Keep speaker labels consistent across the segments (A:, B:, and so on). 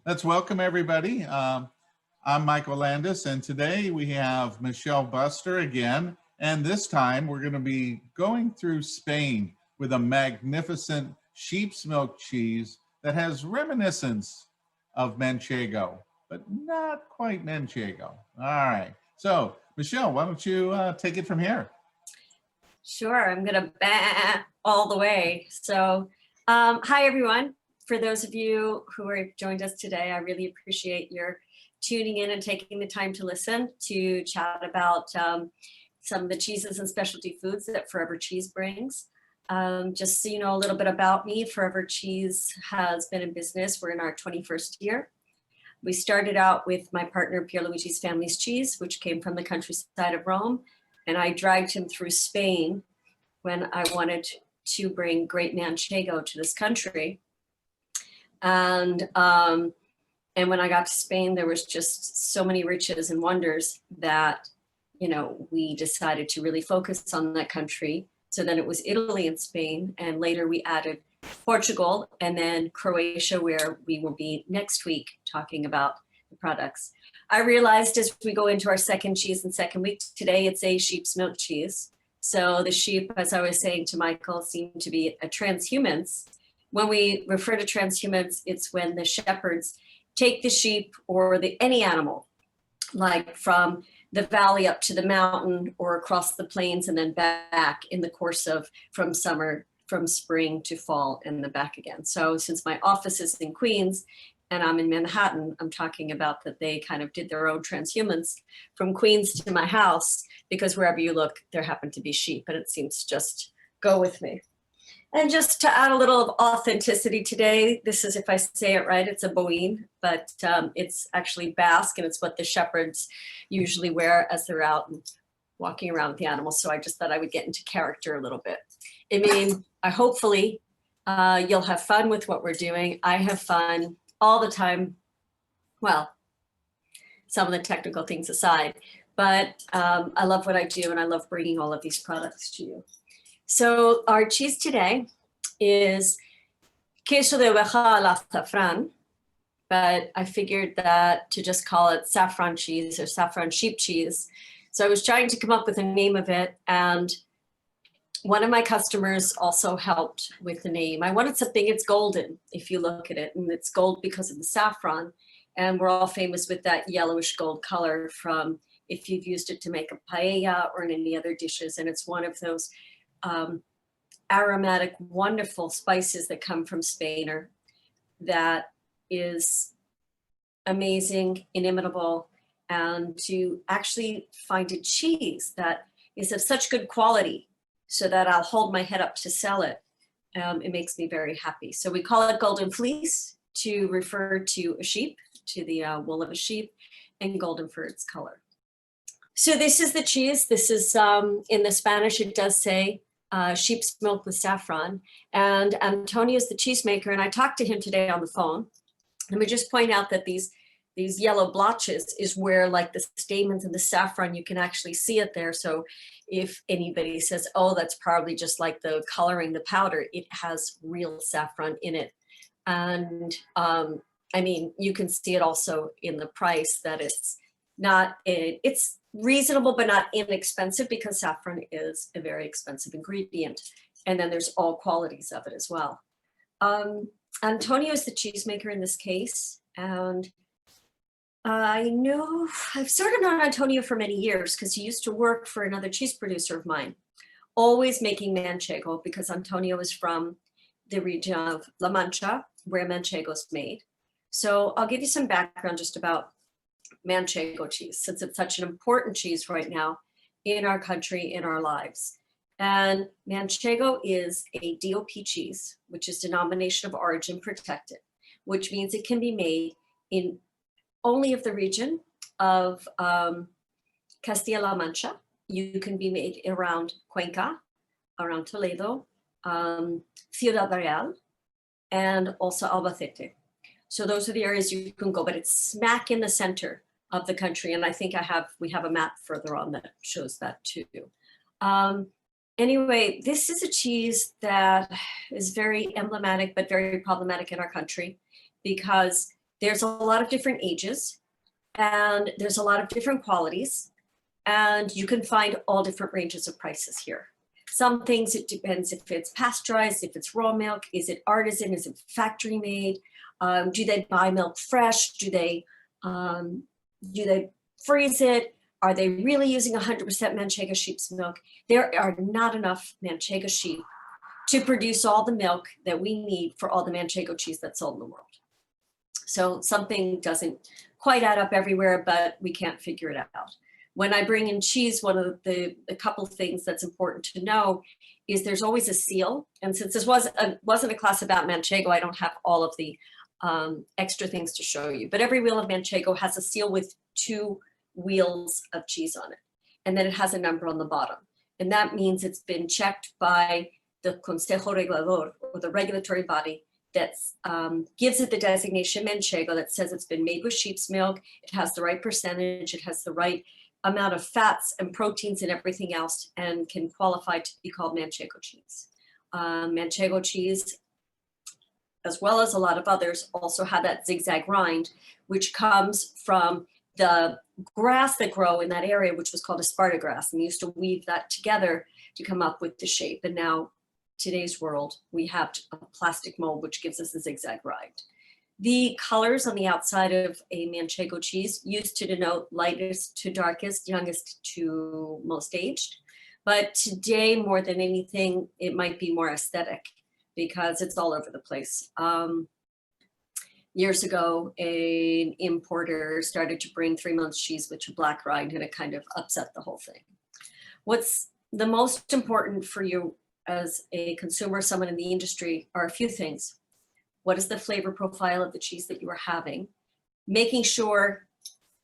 A: Let's welcome everybody. I'm Michael Landis, and today we have Michele Buster again. And this time we're going to be going through Spain with a magnificent sheep's milk cheese that has reminiscence of Manchego, but not quite Manchego. All right. So, Michele, why don't you take it from here?
B: Sure, I'm gonna bah all the way. So, hi everyone. For those of you who are joined us today, I really appreciate your tuning in and taking the time to listen to chat about some of the cheeses and specialty foods that Forever Cheese brings. Just so you know a little bit about me, Forever Cheese has been in business. We're in our 21st year. We started out with my partner Pierluigi's Family's Cheese, which came from the countryside of Rome. And I dragged him through Spain when I wanted to bring great Manchego to this country. And when I got to Spain, there was just so many riches and wonders that, you know, we decided to really focus on that country. So then it was Italy and Spain, and later we added Portugal and then Croatia, where we will be next week talking about the products. I realized as we go into our second cheese and second week, today it's a sheep's milk cheese. So the sheep, as I was saying to Michael, seem to be a transhumans. When we refer to transhumans, it's when the shepherds take the sheep or any animal, like from the valley up to the mountain or across the plains and then back in the course of from spring to fall and then back again. So since my office is in Queens, and I'm in Manhattan, I'm talking about that they kind of did their own transhumance from Queens to my house, because wherever you look, there happen to be sheep, and it seems to just go with me. And just to add a little of authenticity today, this is, if I say it right, it's a boine, but it's actually Basque, and it's what the shepherds usually wear as they're out and walking around with the animals. So I just thought I would get into character a little bit. I mean, hopefully you'll have fun with what we're doing. I have fun all the time. Well, some of the technical things aside, but I love what I do, and I love bringing all of these products to you. So our cheese today is queso de oveja a la saffron, but I figured that to just call it saffron cheese or saffron sheep cheese. So I was trying to come up with a name of it, and one of my customers also helped with the name. I wanted something, it's golden if you look at it, and it's gold because of the saffron. And we're all famous with that yellowish gold color from if you've used it to make a paella or in any other dishes. And it's one of those aromatic, wonderful spices that come from Spain that is amazing, inimitable, and to actually find a cheese that is of such good quality so that I'll hold my head up to sell it. It makes me very happy. So we call it golden fleece to refer to a sheep, to the wool of a sheep, and golden for its color. So this is the cheese. This is, in the Spanish, it does say sheep's milk with saffron. And Antonio is the cheesemaker, and I talked to him today on the phone. Let me just point out that these yellow blotches is where, like, the stamens and the saffron, you can actually see it there. So if anybody says, oh, that's probably just like the coloring, the powder, it has real saffron in it. And I mean, you can see it also in the price that it's reasonable, but not inexpensive, because saffron is a very expensive ingredient. And then there's all qualities of it as well. Antonio is the cheesemaker in this case. And I've sort of known Antonio for many years because he used to work for another cheese producer of mine, always making Manchego, because Antonio is from the region of La Mancha, where Manchego is made. So I'll give you some background just about Manchego cheese, since it's such an important cheese right now in our country, in our lives. And Manchego is a DOP cheese, which is denomination of origin protected, which means it can be made in only of the region of Castilla La Mancha. You can be made around Cuenca, around Toledo, Ciudad Real, and also Albacete. So those are the areas you can go, but it's smack in the center of the country. And I think we have a map further on that shows that too. Anyway, this is a cheese that is very emblematic, but very problematic in our country, because There's a lot of different ages, and there's a lot of different qualities, and you can find all different ranges of prices here. Some things, it depends if it's pasteurized, if it's raw milk, is it artisan, is it factory made? Do they buy milk fresh? Do they freeze it? Are they really using 100% Manchego sheep's milk? There are not enough Manchego sheep to produce all the milk that we need for all the Manchego cheese that's sold in the world. So something doesn't quite add up everywhere, but we can't figure it out. When I bring in cheese, one of the couple things that's important to know is there's always a seal. And since this wasn't a class about Manchego, I don't have all of the extra things to show you. But every wheel of Manchego has a seal with 2 wheels of cheese on it. And then it has a number on the bottom. And that means it's been checked by the Consejo Regulador, or the regulatory body that gives it the designation Manchego, that says it's been made with sheep's milk, it has the right percentage, it has the right amount of fats and proteins and everything else, and can qualify to be called Manchego cheese. Manchego cheese, as well as a lot of others, also have that zigzag rind, which comes from the grass that grow in that area, which was called Esparta grass. And we used to weave that together to come up with the shape. And now, today's world, we have a plastic mold, which gives us a zigzag rind. The colors on the outside of a Manchego cheese used to denote lightest to darkest, youngest to most aged. But today, more than anything, it might be more aesthetic because it's all over the place. Years ago, an importer started to bring 3 months cheese with a black rind, and it kind of upset the whole thing. What's the most important for you as a consumer, someone in the industry, are a few things. What is the flavor profile of the cheese that you are having? Making sure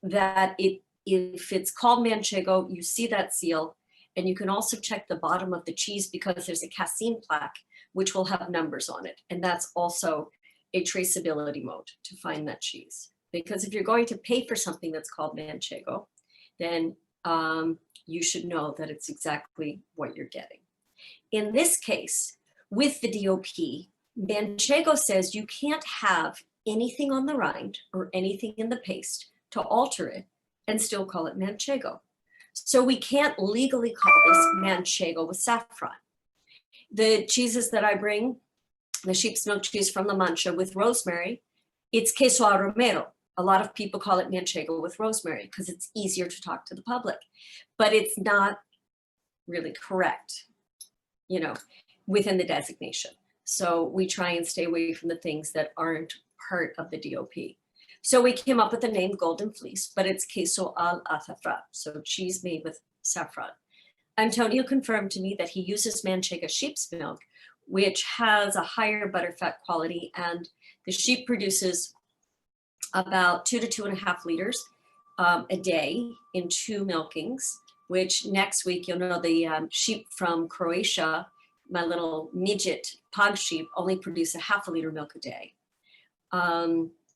B: that if it's called Manchego, you see that seal, and you can also check the bottom of the cheese because there's a casein plaque, which will have numbers on it. And that's also a traceability mode to find that cheese. Because if you're going to pay for something that's called Manchego, then you should know that it's exactly what you're getting. In this case, with the DOP, Manchego says you can't have anything on the rind or anything in the paste to alter it and still call it Manchego. So we can't legally call this Manchego with saffron. The cheeses that I bring, the sheep's milk cheese from La Mancha with rosemary, it's queso a romero. A lot of people call it Manchego with rosemary because it's easier to talk to the public, but it's not really correct, you know, within the designation. So we try and stay away from the things that aren't part of the DOP. So we came up with the name Golden Fleece, but it's queso al azafrán, so cheese made with saffron. Antonio confirmed to me that he uses Manchego sheep's milk, which has a higher butterfat quality, and the sheep produces about 2 to 2.5 liters a day in 2 milkings, which next week, you'll know the sheep from Croatia, my little midget pug sheep, only produce 0.5 liter milk a day.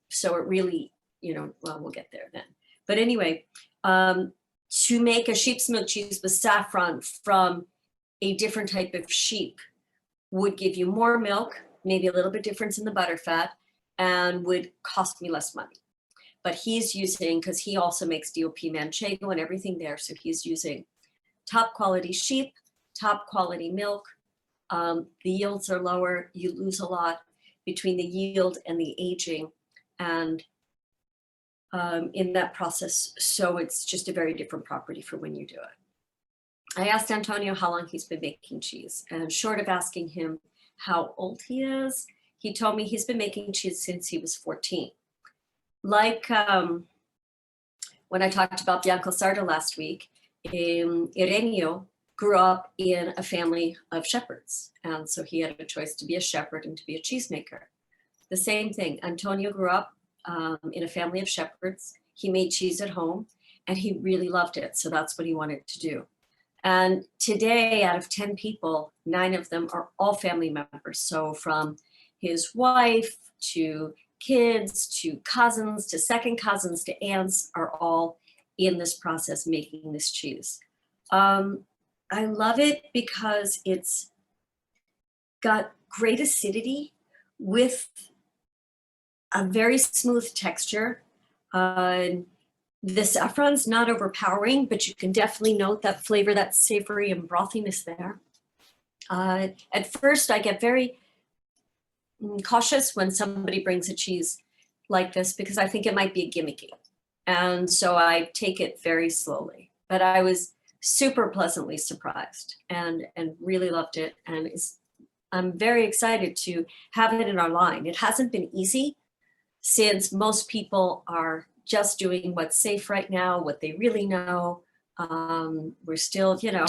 B: So it really, you know, well, we'll get there then. But anyway, to make a sheep's milk cheese with saffron from a different type of sheep would give you more milk, maybe a little bit difference in the butterfat, and would cost me less money. But he's using, because he also makes DOP Manchego and everything there, so he's using top quality sheep, top quality milk. The yields are lower, you lose a lot between the yield and the aging and in that process. So it's just a very different property for when you do it. I asked Antonio how long he's been making cheese, and short of asking him how old he is, he told me he's been making cheese since he was 14. Like when I talked about Bianco Sardo last week, Irenio grew up in a family of shepherds. And so he had a choice to be a shepherd and to be a cheesemaker. The same thing, Antonio grew up in a family of shepherds. He made cheese at home and he really loved it. So that's what he wanted to do. And today, out of 10 people, 9 of them are all family members. So from his wife to kids to cousins to second cousins to aunts are all in this process making this cheese. I love it because it's got great acidity with a very smooth texture. The saffron's not overpowering, but you can definitely note that flavor, that savory and brothiness there. At first, I get very cautious when somebody brings a cheese like this because I think it might be gimmicky. And so I take it very slowly. But I was super pleasantly surprised and really loved it. And I'm very excited to have it in our line. It hasn't been easy since most people are just doing what's safe right now, what they really know. We're still, you know,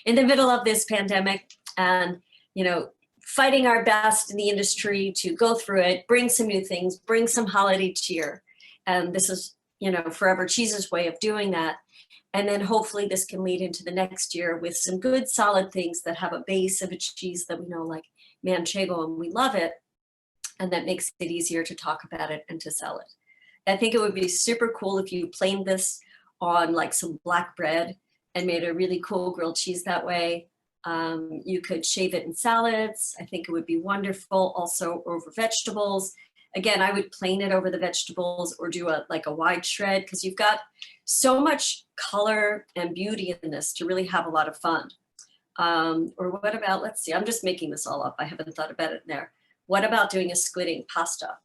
B: in the middle of this pandemic and, you know, fighting our best in the industry to go through it, bring some new things, bring some holiday cheer. And this is, you know, Forever Cheese's way of doing that. And then hopefully this can lead into the next year with some good solid things that have a base of a cheese that we know like Manchego and we love it. And that makes it easier to talk about it and to sell it. I think it would be super cool if you planed this on like some black bread and made a really cool grilled cheese that way. You could shave it in salads. I think it would be wonderful also over vegetables. Again, I would plane it over the vegetables or do like a wide shred because you've got so much color and beauty in this to really have a lot of fun. Or what about, let's see, I'm just making this all up. I haven't thought about it in there. What about doing a squidding pasta?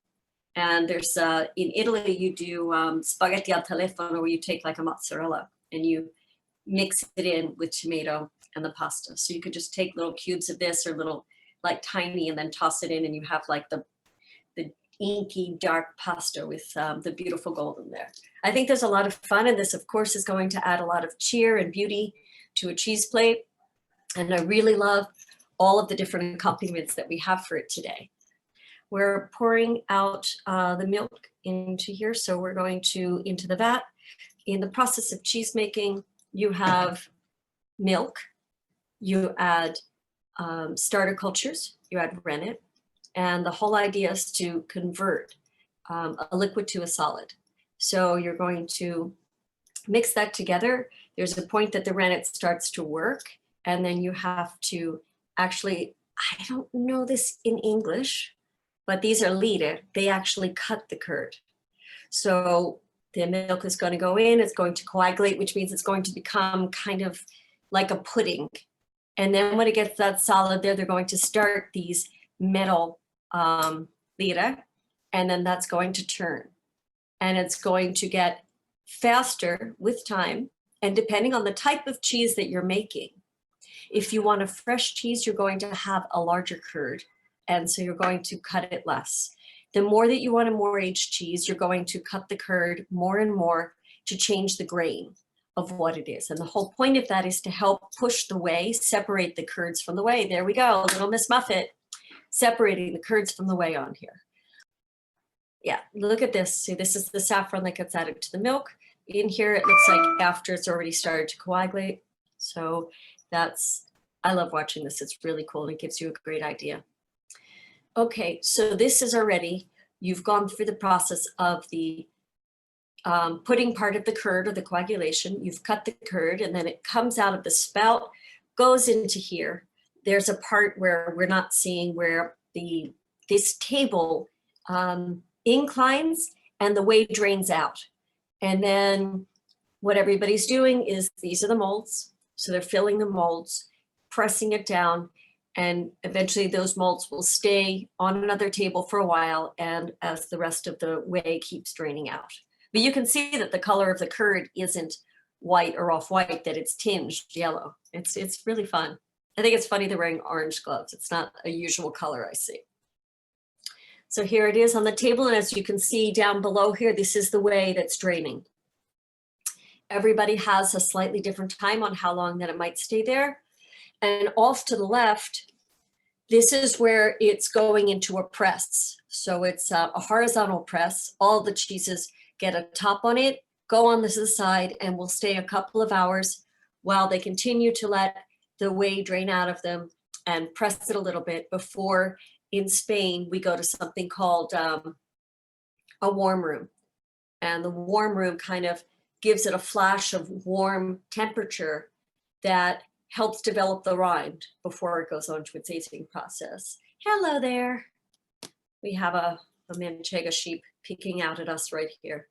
B: And there's, in Italy, you do spaghetti al telefono where you take like a mozzarella and you mix it in with tomato and the pasta. So you could just take little cubes of this or little like tiny and then toss it in and you have like the inky dark pasta with the beautiful golden there. I think there's a lot of fun and this of course is going to add a lot of cheer and beauty to a cheese plate. And I really love all of the different accompaniments that we have for it today. We're pouring out the milk into here. So we're going to into the vat. In the process of cheese making, you have milk, you add starter cultures, you add rennet, and the whole idea is to convert a liquid to a solid. So you're going to mix that together. There's a point that the rennet starts to work, and then you have to actually, I don't know this in English, but these are liter. They actually cut the curd. So the milk is going to go in, it's going to coagulate, which means it's going to become kind of like a pudding. And then when it gets that solid there, they're going to start these metal liter, and then that's going to turn. And it's going to get faster with time. And depending on the type of cheese that you're making, if you want a fresh cheese, you're going to have a larger curd. And so you're going to cut it less. The more that you want a more aged cheese, you're going to cut the curd more and more to change the grain of what it is. And the whole point of that is to help push the whey, separate the curds from the whey. There we go, little Miss Muffet, separating the curds from the whey on here. Yeah, look at this. See, this is the saffron that gets added to the milk. In here, it looks like after it's already started to coagulate. So that's, I love watching this. It's really cool and it gives you a great idea. Okay, so this is already, you've gone through the process of the putting part of the curd or the coagulation. You've cut the curd and then it comes out of the spout, goes into here. There's a part where we're not seeing where this table inclines and the whey drains out. And then what everybody's doing is these are the molds. So they're filling the molds, pressing it down, and eventually those molds will stay on another table for a while and as the rest of the whey keeps draining out. But you can see that the color of the curd isn't white or off-white, that it's tinged yellow. It's really fun. I think it's funny they're wearing orange gloves. It's not a usual color I see. So here it is on the table, and as you can see down below here, this is the whey that's draining. Everybody has a slightly different time on how long that it might stay there. And off to the left, this is where it's going into a press. So it's a horizontal press. All the cheeses get a top on it, go on the side, and will stay a couple of hours while they continue to let the whey drain out of them and press it a little bit before in Spain, we go to something called a warm room. And the warm room kind of gives it a flash of warm temperature that helps develop the rind before it goes on to its aging process. Hello there. We have a a Manchego sheep peeking out at us right here.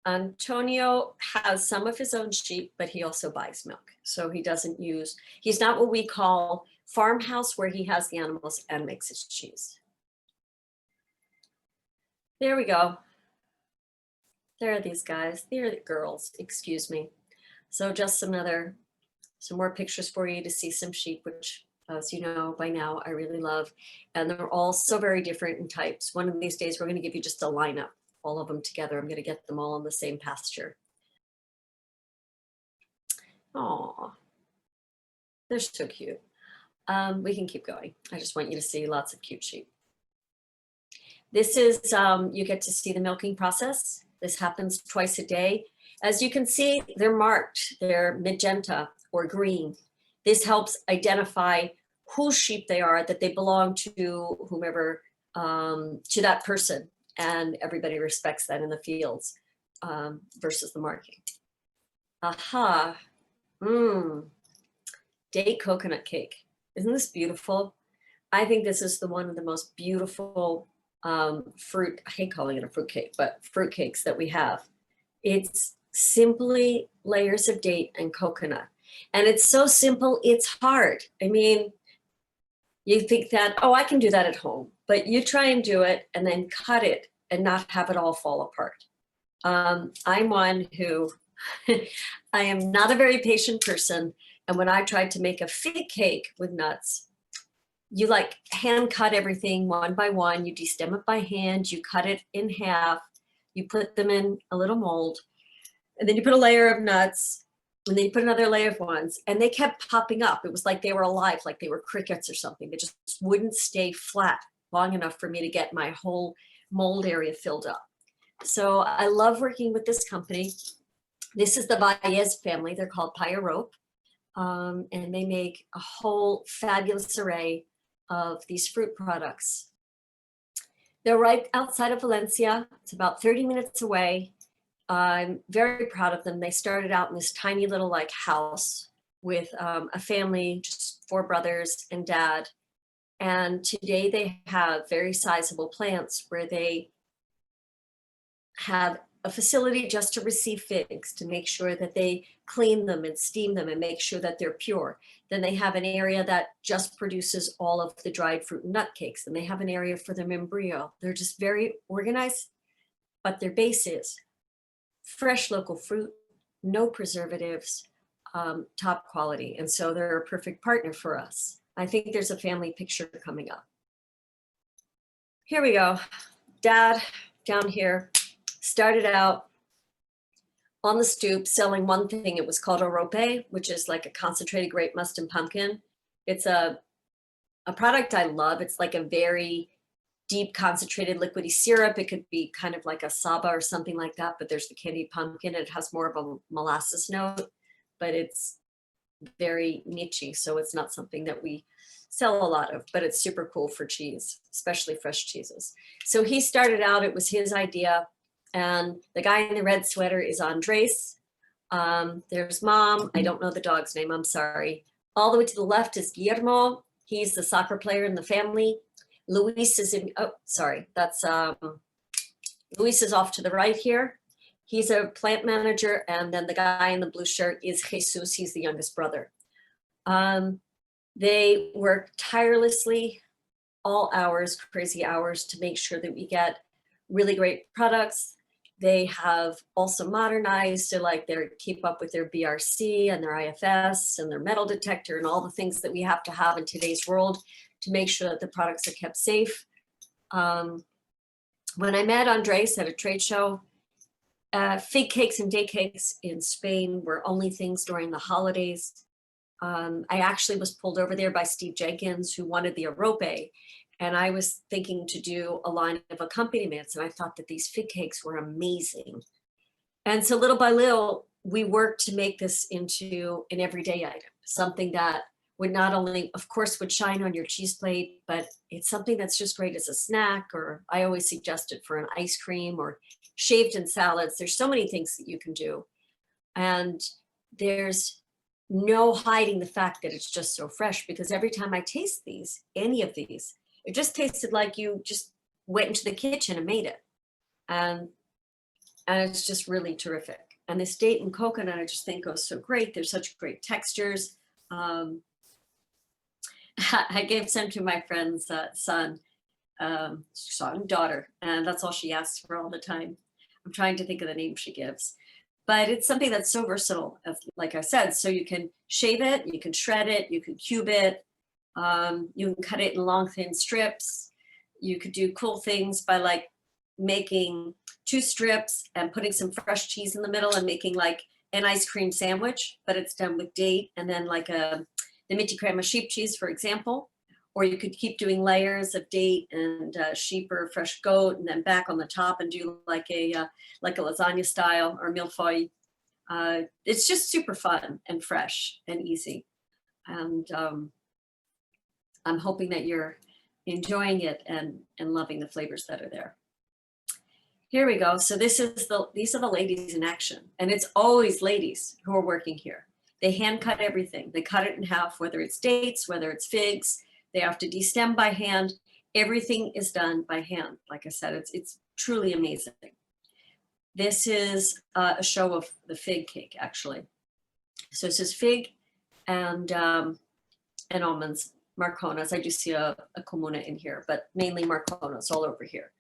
B: Antonio has some of his own sheep, but he also buys milk. So he doesn't use, he's not what we call farmhouse, where he has the animals and makes his cheese. There we go. There are these guys. There are the girls, excuse me. So just some more pictures for you to see some sheep, which, as you know by now, I really love. And they're all so very different in types. One of these days, we're going to give you just a lineup, all of them together. I'm going to get them all in the same pasture. Oh, they're so cute. We can keep going. I just want you to see lots of cute sheep. This is, you get to see the milking process. This happens twice a day. As you can see, they're marked. They're magenta or green. This helps identify whose sheep they are, that they belong to whomever, to that person. And everybody respects that in the fields versus the marking. Aha. Date coconut cake. Isn't this beautiful? I think this is one of the most beautiful fruit, I hate calling it a fruit cake, but fruit cakes that we have. It's simply layers of date and coconut. And it's so simple, it's hard. I mean, you think that, oh, I can do that at home, but you try and do it and then cut it and not have it all fall apart. I'm one who, I am not a very patient person. And when I tried to make a fig cake with nuts, you like hand cut everything one by one, you destem it by hand, you cut it in half, you put them in a little mold, and then you put a layer of nuts, and then you put another layer of ones, and they kept popping up. It was like they were alive, like they were crickets or something. They just wouldn't stay flat long enough for me to get my whole mold area filled up. So I love working with this company. This is the Valles family. They're called Paya Rope, and they make a whole fabulous array of these fruit products. They're right outside of Valencia. It's about 30 minutes away. I'm very proud of them. They started out in this tiny little like house with a family, just 4 brothers and dad. And today they have very sizable plants where they have a facility just to receive figs, to make sure that they clean them and steam them and make sure that they're pure. Then they have an area that just produces all of the dried fruit and nut cakes. And they have an area for the membrillo. They're just very organized, but their base is fresh local fruit, no preservatives, top quality. And so they're a perfect partner for us. I think there's a family picture coming up. Here we go. Dad down here started out on the stoop selling one thing. It was called a rope, which is like a concentrated grape must and pumpkin. It's a product I love. It's like a very deep concentrated liquidy syrup. It could be kind of like a saba or something like that, but there's the candied pumpkin. It has more of a molasses note, but it's very niche, so it's not something that we sell a lot of, but it's super cool for cheese, especially fresh cheeses. So he started out, it was his idea, and the guy in the red sweater is Andres. There's Mom. I don't know the dog's name, I'm sorry. All the way to the left is Guillermo. He's the soccer player in the family. Luis is in, oh, sorry, that's, Luis is off to the right here. He's a plant manager, and then the guy in the blue shirt is Jesus. He's the youngest brother. They work tirelessly, all hours, crazy hours, to make sure that we get really great products. They have also modernized to like keep up with their BRC and their IFS and their metal detector and all the things that we have to have in today's world to make sure that the products are kept safe. When I met Andres at a trade show, fig cakes and day cakes in Spain were only things during the holidays. I actually was pulled over there by Steve Jenkins, who wanted the arope, and I was thinking to do a line of accompaniments, and I thought that these fig cakes were amazing. And so little by little, we worked to make this into an everyday item, something that would not only, of course, would shine on your cheese plate, but it's something that's just great as a snack, or I always suggest it for an ice cream or shaved in salads. There's so many things that you can do. And there's no hiding the fact that it's just so fresh, because every time I taste these, any of these, It just tasted like you just went into the kitchen and made it. And it's just really terrific. And this date and coconut, I just think goes so great. There's such great textures. I gave some to my friend's son, daughter, and that's all she asks for all the time. I'm trying to think of the name she gives, but it's something that's so versatile, like I said. So you can shave it, you can shred it, you can cube it, you can cut it in long, thin strips. You could do cool things by like making 2 strips and putting some fresh cheese in the middle and making like an ice cream sandwich, but it's done with date, and then like the Miticao sheep cheese, for example. Or you could keep doing layers of date and sheep or fresh goat, and then back on the top and do like a lasagna style or millefeuille. It's just super fun and fresh and easy. And I'm hoping that you're enjoying it and loving the flavors that are there. Here we go. So these are the ladies in action, and it's always ladies who are working here. They hand cut everything. They cut it in half, whether it's dates, whether it's figs. They have to destem by hand. Everything is done by hand. Like I said, it's truly amazing. This is a show of the fig cake, actually. So it says fig and almonds, Marconas. I do see a comuna in here, but mainly Marconas all over here.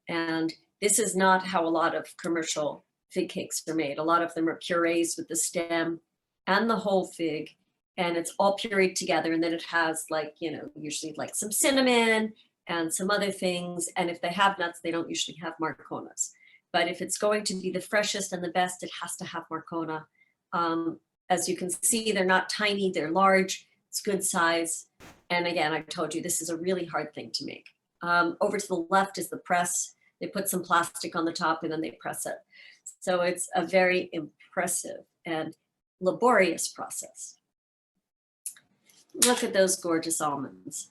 B: And this is not how a lot of commercial fig cakes are made. A lot of them are purees with the stem and the whole fig, and it's all pureed together. And then it has like, you know, usually like some cinnamon and some other things. And if they have nuts, they don't usually have Marconas. But if it's going to be the freshest and the best, it has to have Marcona. As you can see, they're not tiny, they're large, it's good size. And again, I told you, this is a really hard thing to make. Over to the left is the press. They put some plastic on the top and then they press it. So it's a very impressive and laborious process. Look at those gorgeous almonds.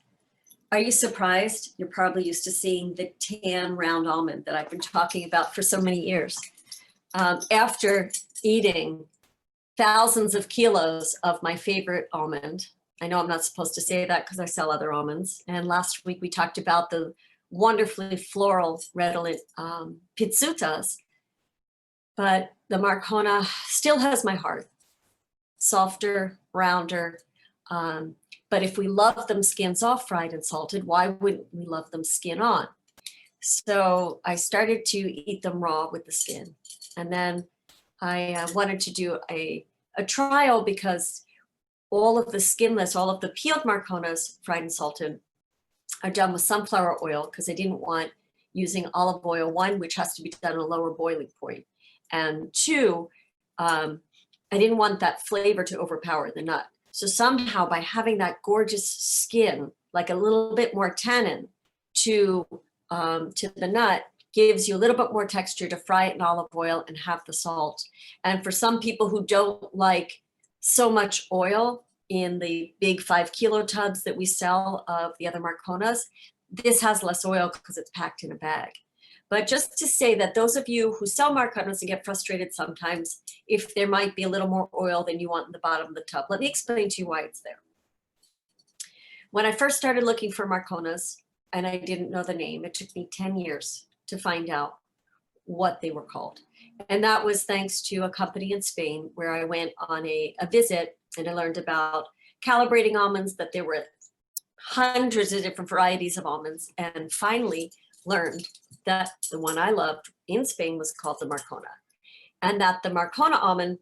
B: Are you surprised? You're probably used to seeing the tan round almond that I've been talking about for so many years. After eating thousands of kilos of my favorite almond, I know I'm not supposed to say that because I sell other almonds. And last week we talked about the wonderfully floral redolent pizzutas, but the Marcona still has my heart. Softer, rounder. But if we love them skins off fried and salted, why wouldn't we love them skin on? So I started to eat them raw with the skin. And then I wanted to do a trial because all of the skinless, all of the peeled Marconas fried and salted are done with sunflower oil because I didn't want using olive oil, one, which has to be done at a lower boiling point, and two, I didn't want that flavor to overpower the nut. So somehow by having that gorgeous skin, like a little bit more tannin to the nut, gives you a little bit more texture to fry it in olive oil and have the salt. And for some people who don't like so much oil in the big 5 kilo tubs that we sell of the other Marconas, this has less oil because it's packed in a bag. But just to say that those of you who sell Marconas and get frustrated sometimes if there might be a little more oil than you want in the bottom of the tub, let me explain to you why it's there. When I first started looking for Marconas and I didn't know the name, it took me 10 years to find out what they were called. And that was thanks to a company in Spain where I went on a visit and I learned about calibrating almonds, that there were hundreds of different varieties of almonds, and finally learned that the one I loved in Spain was called the Marcona, and that the Marcona almond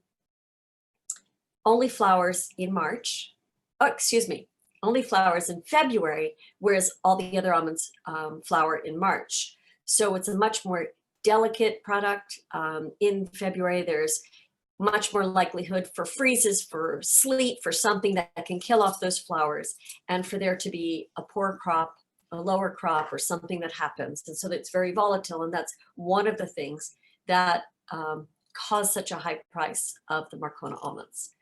B: only flowers in March. Oh, excuse me, only flowers in February, whereas all the other almonds flower in March. So it's a much more delicate product. In February, there's much more likelihood for freezes, for sleet, for something that can kill off those flowers, and for there to be a poor crop, a lower crop, or something that happens. And so it's very volatile. And that's one of the things that cause such a high price of the Marcona almonds.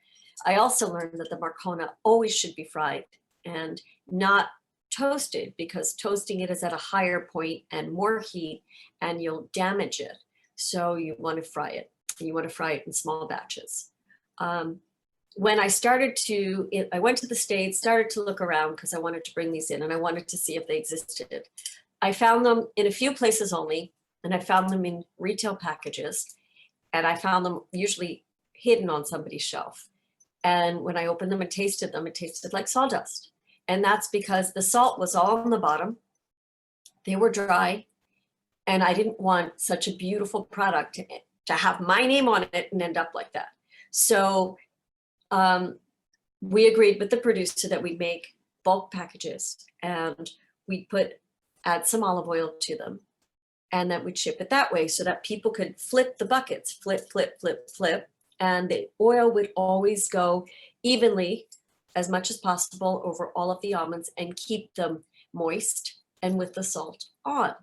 B: I also learned that the Marcona always should be fried and not toasted, because toasting it is at a higher point and more heat and you'll damage it. So you want to fry it. And you want to fry it in small batches. when I started to, I went to the States, started to look around because I wanted to bring these in and I wanted to see if they existed. I found them in a few places only, and I found them in retail packages, and I found them usually hidden on somebody's shelf. And when I opened them and tasted them, it tasted like sawdust. And that's because the salt was all on the bottom. They were dry, and I didn't want such a beautiful product to have my name on it and end up like that. So we agreed with the producer that we'd make bulk packages, and we'd add some olive oil to them, and that we'd ship it that way so that people could flip the buckets, flip, flip, flip, flip, and the oil would always go evenly as much as possible over all of the almonds and keep them moist and with the salt on.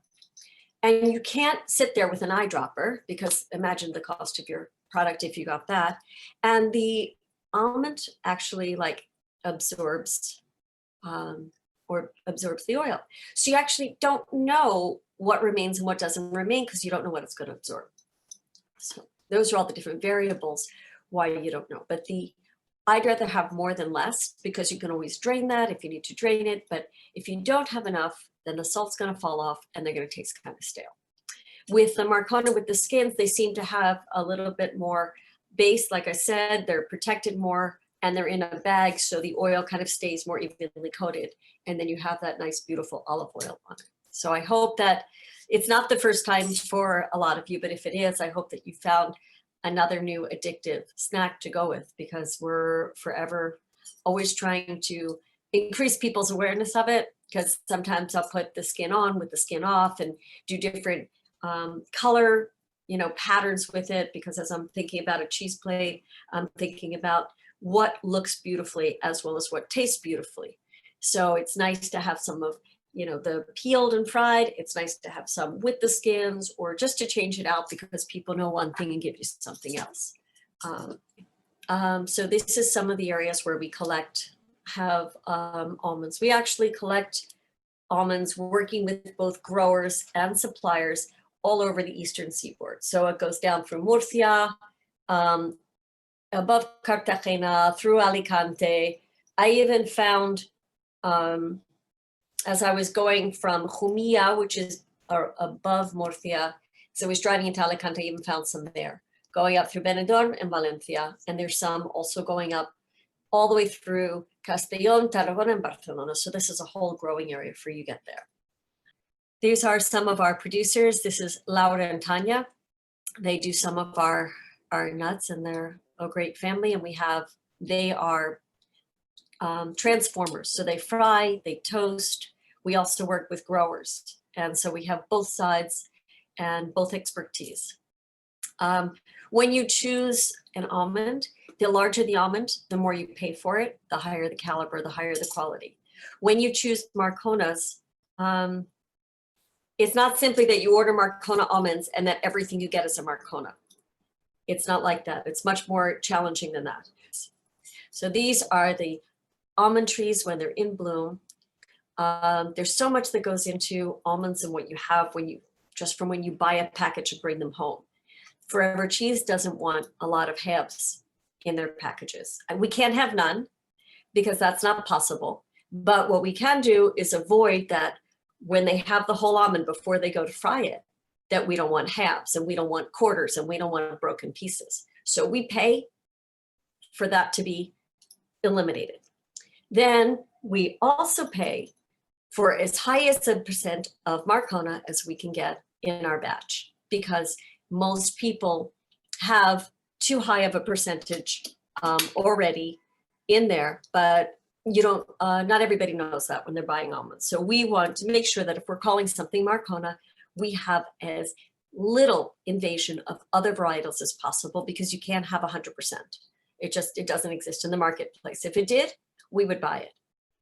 B: And you can't sit there with an eyedropper, because imagine the cost of your product if you got that. And the almond actually like absorbs the oil. So you actually don't know what remains and what doesn't remain because you don't know what it's going to absorb. So those are all the different variables why you don't know. But I'd rather have more than less, because you can always drain that if you need to drain it. But if you don't have enough, then the salt's going to fall off and they're going to taste kind of stale. With the Marcona, with the skins, they seem to have a little bit more base. Like I said, they're protected more and they're in a bag, so the oil kind of stays more evenly coated. And then you have that nice, beautiful olive oil on it. So I hope that it's not the first time for a lot of you, but if it is, I hope that you found another new addictive snack to go with, because we're forever always trying to increase people's awareness of it. Because sometimes I'll put the skin on with the skin off and do different color, patterns with it, because as I'm thinking about a cheese plate, I'm thinking about what looks beautifully as well as what tastes beautifully. So it's nice to have some of, the peeled and fried. It's nice to have some with the skins, or just to change it out because people know one thing and give you something else. So this is some of the areas where we have almonds. We actually collect almonds working with both growers and suppliers all over the eastern seaboard. So it goes down through Murcia, above Cartagena, through Alicante. I even found, as I was going from Jumilla, which is above Murcia, so I was driving into Alicante, I even found some there, going up through Benidorm and Valencia. And there's some also going up all the way through Castellón, Tarragona, and Barcelona. So this is a whole growing area for you get there. These are some of our producers. This is Laura and Tanya. They do some of our nuts, and they're a great family. And they are transformers. So they fry, they toast. We also work with growers. And so we have both sides and both expertise. When you choose an almond, the larger the almond, the more you pay for it, the higher the caliber, the higher the quality. When you choose Marconas, it's not simply that you order Marcona almonds and that everything you get is a Marcona. It's not like that. It's much more challenging than that. So these are the almond trees when they're in bloom. There's so much that goes into almonds and what you have just from when you buy a package and bring them home. Forever Cheese doesn't want a lot of halves in their packages. And we can't have none because that's not possible. But what we can do is avoid that when they have the whole almond before they go to fry it, that we don't want halves and we don't want quarters and we don't want broken pieces. So we pay for that to be eliminated. Then we also pay for as high as a percent of Marcona as we can get in our batch, because most people have too high of a percentage already in there, but not everybody knows that when they're buying almonds. So we want to make sure that if we're calling something Marcona, we have as little invasion of other varietals as possible, because you can't have 100%. It doesn't exist in the marketplace. If it did, we would buy it,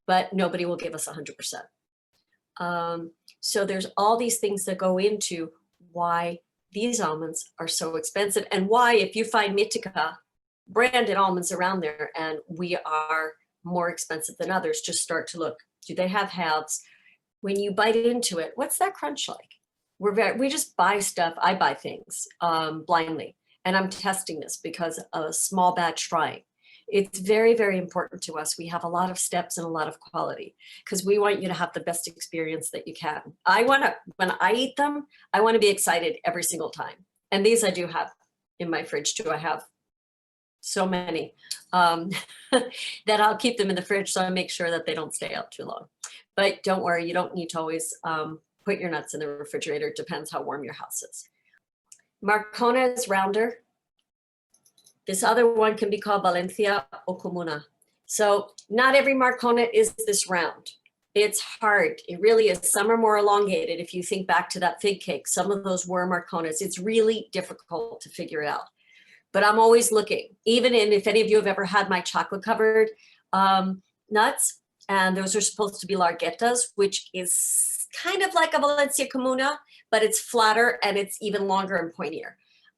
B: but nobody will give us 100%. So there's all these things that go into why these almonds are so expensive, and why if you find Mitica branded almonds around there and we are more expensive than others, just start to look, do they have halves? When you bite into it, what's that crunch like? We just buy stuff. I buy things blindly, and I'm testing this because of a small batch frying. It's very, very important to us. We have a lot of steps and a lot of quality because we want you to have the best experience that you can. When I eat them, I want to be excited every single time. And these I do have in my fridge too. I have so many that I'll keep them in the fridge so I make sure that they don't stay out too long. But don't worry, you don't need to always put your nuts in the refrigerator. It depends how warm your house is. Marcona is rounder. This other one can be called Valencia or Comuna. So not every Marcona is this round. It's hard. It really is. Some are more elongated. If you think back to that fig cake, some of those were Marconas. It's really difficult to figure it out. But I'm always looking, even if any of you have ever had my chocolate covered nuts, and those are supposed to be larguetas, which is kind of like a Valencia Comuna, but it's flatter and it's even longer and pointier.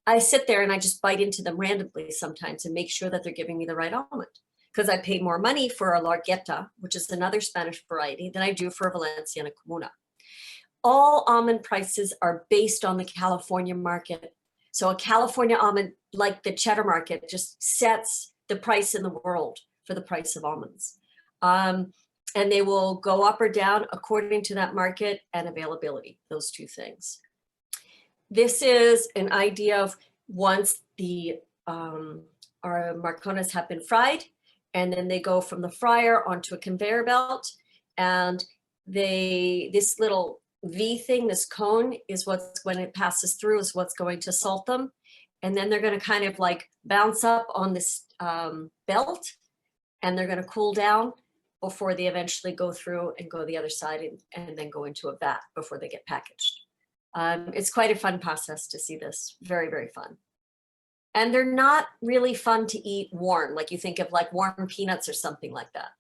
B: I sit there and I just bite into them randomly sometimes and make sure that they're giving me the right almond, because I pay more money for a largueta, which is another Spanish variety, than I do for a Valenciana Comuna. All almond prices are based on the California market. So a California almond, like the cheddar market, just sets the price in the world for the price of almonds. And they will go up or down according to that market and availability, those two things. This is an idea of once our Marconas have been fried, and then they go from the fryer onto a conveyor belt, and this little V thing, this cone, is what's, when it passes through, is what's going to salt them. And then they're going to kind of like bounce up on this belt, and they're going to cool down before they eventually go through and go the other side and then go into a vat before they get packaged. It's quite a fun process to see this. Very, very fun. And they're not really fun to eat warm, like you think of like warm peanuts or something like that.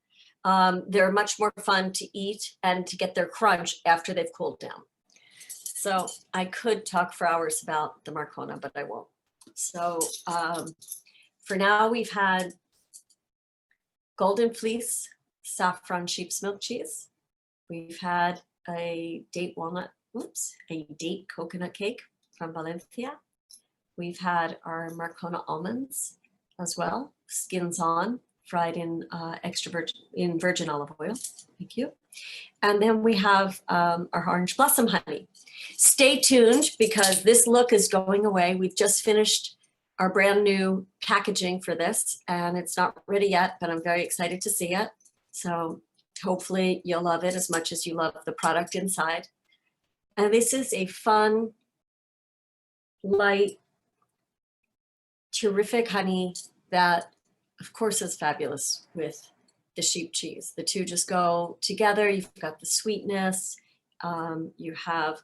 B: They're much more fun to eat and to get their crunch after they've cooled down. So I could talk for hours about the Marcona, but I won't. So for now, we've had golden fleece saffron sheep's milk cheese. We've had a date coconut cake from Valencia. We've had our Marcona almonds as well, skins on, fried in virgin olive oil. Thank you. And then we have our orange blossom honey. Stay tuned because this look is going away. We've just finished our brand new packaging for this, and it's not ready yet, but I'm very excited to see it. So hopefully you'll love it as much as you love the product inside. And this is a fun, light, terrific honey that, of course, is fabulous with the sheep cheese. The two just go together. You've got the sweetness. You have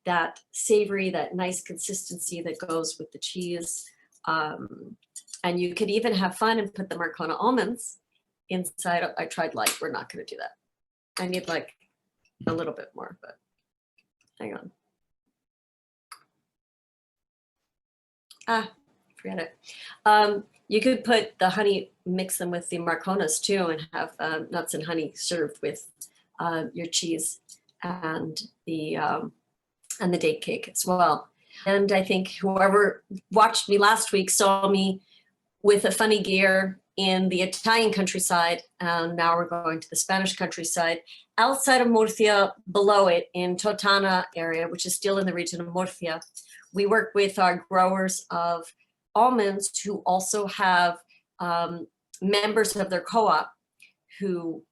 B: that savory, that nice consistency that goes with the cheese. And you could even have fun and put the Marcona almonds inside. I tried light. We're not going to do that. I need like a little bit more, but hang on. Forget it. You could put the honey, mix them with the Marconas too, and have nuts and honey served with your cheese and the date cake as well. And I think whoever watched me last week saw me with a funny gear in the Italian countryside, and now we're going to the Spanish countryside. Outside of Murcia, below it, in Totana area, which is still in the region of Murcia, we work with our growers of almonds who also have members of their co-op who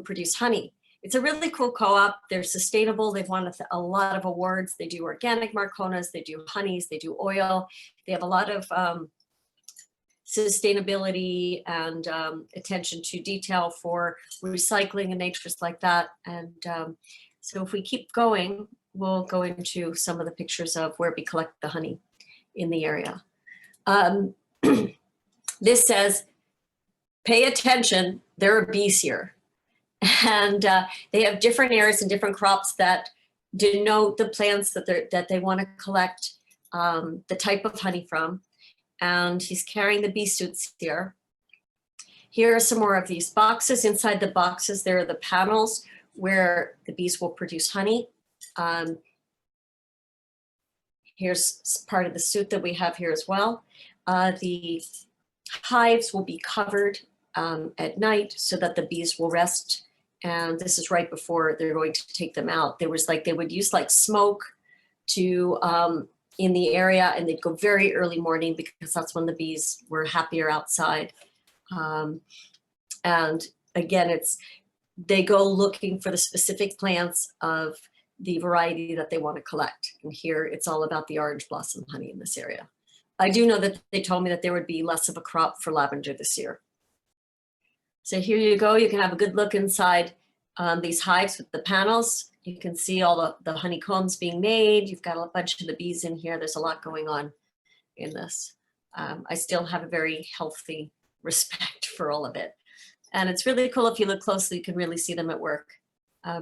B: produce honey. It's a really cool co-op. They're sustainable. They've won a lot of awards. They do organic Marconas, they do honeys, they do oil. They have a lot of sustainability and attention to detail for recycling and natures like that. And so if we keep going, we'll go into some of the pictures of where we collect the honey in the area. This says, pay attention, there are bees here. And they have different areas and different crops that denote the plants that they want to collect the type of honey from. And he's carrying the bee suits here. Here are some more of these boxes. Inside the boxes, there are the panels where the bees will produce honey. Here's part of the suit that we have here as well. The hives will be covered at night so that the bees will rest. And this is right before they're going to take them out. There was like, they would use like smoke to in the area, and they'd go very early morning because that's when the bees were happier outside. And again, they go looking for the specific plants of the variety that they want to collect. And here it's all about the orange blossom honey in this area. I do know that they told me that there would be less of a crop for lavender this year. So here you go. You can have a good look inside these hives with the panels. You can see all the honeycombs being made. You've got a bunch of the bees in here. There's a lot going on in this. I still have a very healthy respect for all of it. And it's really cool. If you look closely, you can really see them at work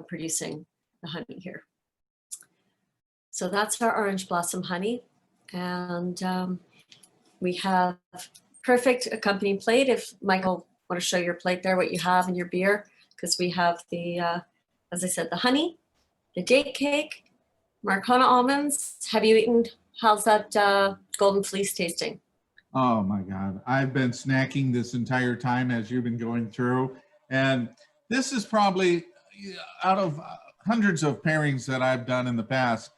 B: producing the honey here. So that's our orange blossom honey. And we have perfect accompanying plate. If Michael want to show your plate there, what you have in your beer, because we have the, as I said, the honey, the date cake, Marcona almonds. Have you eaten, how's that golden fleece tasting?
A: Oh my God. I've been snacking this entire time as you've been going through. And this is probably, out of hundreds of pairings that I've done in the past,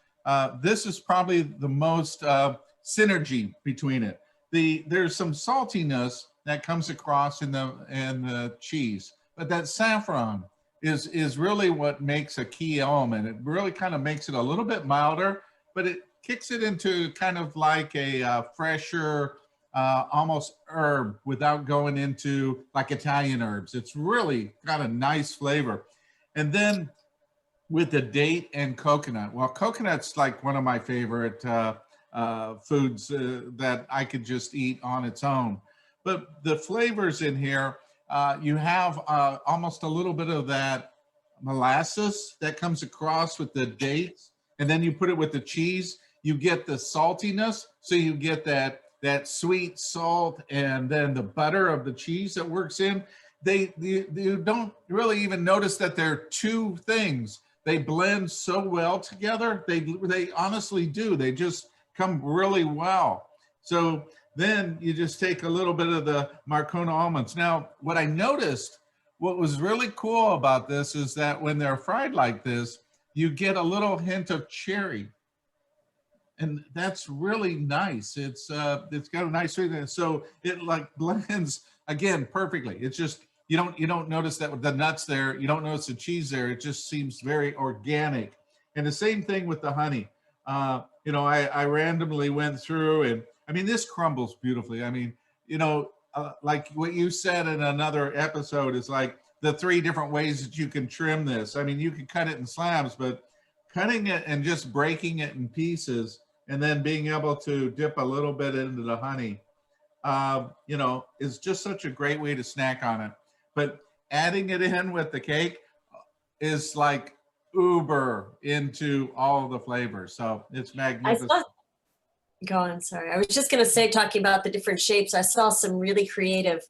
A: this is probably the most synergy between it. There's some saltiness that comes across in the cheese, but that saffron is really what makes a key element. It really kind of makes it a little bit milder, but it kicks it into kind of like a fresher, almost herb without going into like Italian herbs. It's really got a nice flavor. And then with the date and coconut, well, coconut's like one of my favorite foods that I could just eat on its own. But the flavors in here, you have almost a little bit of that molasses that comes across with the dates, and then you put it with the cheese, you get the saltiness, so you get that sweet salt, and then the butter of the cheese that works in. You don't really even notice that they're two things. They blend so well together. They honestly do. They just come really well. So then you just take a little bit of the Marcona almonds. Now, what I noticed, what was really cool about this is that when they're fried like this, you get a little hint of cherry. And that's really nice. It's got a nice sweetness. So it like blends again perfectly. It's just, you don't notice that with the nuts there, you don't notice the cheese there. It just seems very organic. And the same thing with the honey. You know, I randomly went through, and I mean, this crumbles beautifully. I mean, you know, like what you said in another episode is like the 3 different ways that you can trim this. I mean, you can cut it in slabs, but cutting it and just breaking it in pieces and then being able to dip a little bit into the honey, you know, is just such a great way to snack on it. But adding it in with the cake is like uber into all the flavors. So it's magnificent.
B: Go on, sorry. I was just going to say, talking about the different shapes, I saw some really creative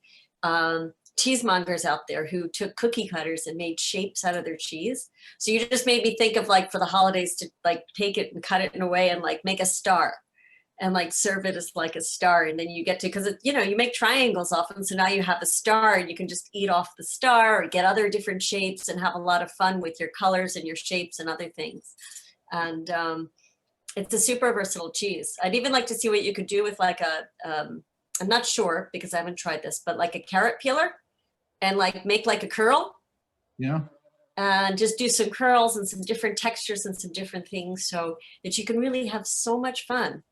B: cheesemongers out there who took cookie cutters and made shapes out of their cheese. So you just made me think of like for the holidays to like take it and cut it in a way and like make a star and like serve it as like a star. And then you get to, because you know, you make triangles often. So now you have a star and you can just eat off the star or get other different shapes and have a lot of fun with your colors and your shapes and other things. And it's a super versatile cheese. I'd even like to see what you could do with like I'm not sure because I haven't tried this, but like a carrot peeler and like make like a curl.
A: Yeah.
B: And just do some curls and some different textures and some different things so that you can really have so much fun,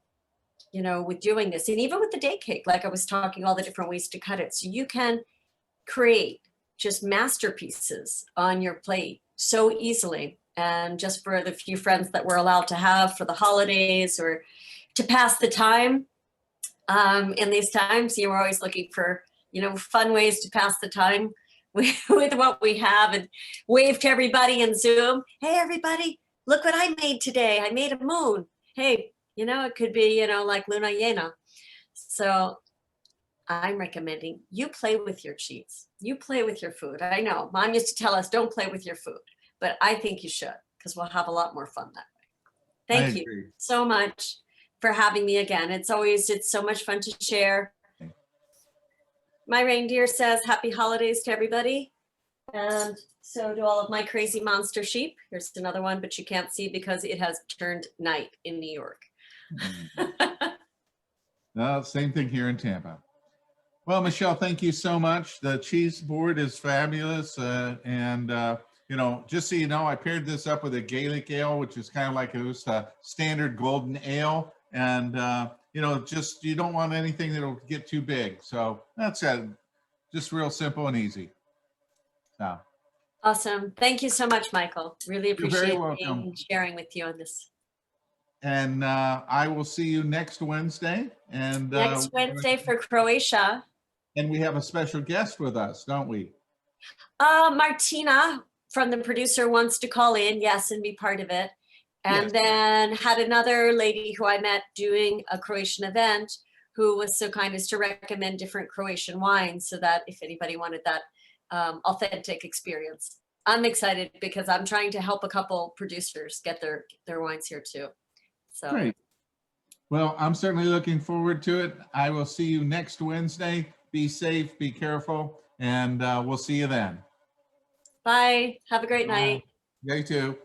B: you know, with doing this. And even with the date cake, like I was talking, all the different ways to cut it. So you can create just masterpieces on your plate so easily. And just for the few friends that we're allowed to have for the holidays or to pass the time in these times, you're always looking for, you know, fun ways to pass the time with what we have, and wave to everybody in Zoom. Hey, everybody, look what I made today. I made a moon. Hey, you know, it could be, you know, like Luna Llena. So I'm recommending you play with your cheese. You play with your food. I know Mom used to tell us, don't play with your food, but I think you should, because we'll have a lot more fun that way. Thank you so much for having me again. It's so much fun to share. my reindeer says happy holidays to everybody. And so do all of my crazy monster sheep. Here's another one, but you can't see because it has turned night in New York.
A: No, same thing here in Tampa. Well, Michele, thank you so much. The cheese board is fabulous. You know, just so you know, I paired this up with a Gaelic ale, which is kind of like a standard golden ale. And, you know, just you don't want anything that'll get too big. So that's it. Just real simple and easy. So.
B: Awesome. Thank you so much, Michael. Really
A: You're very
B: appreciate
A: welcome.
B: being sharing with you on this.
A: And I will see you next Wednesday. And
B: Next Wednesday for Croatia.
A: And we have a special guest with us, don't we?
B: Martina from the producer wants to call in, yes, and be part of it. And
A: Yes.
B: then had another lady who I met doing a Croatian event who was so kind as to recommend different Croatian wines so that if anybody wanted that authentic experience. I'm excited because I'm trying to help a couple producers get their wines here too. So
A: Great. Well, I'm certainly looking forward to it. I will see you next Wednesday. Be safe, be careful, and we'll see you then.
B: bye. Have a great night.
A: You too.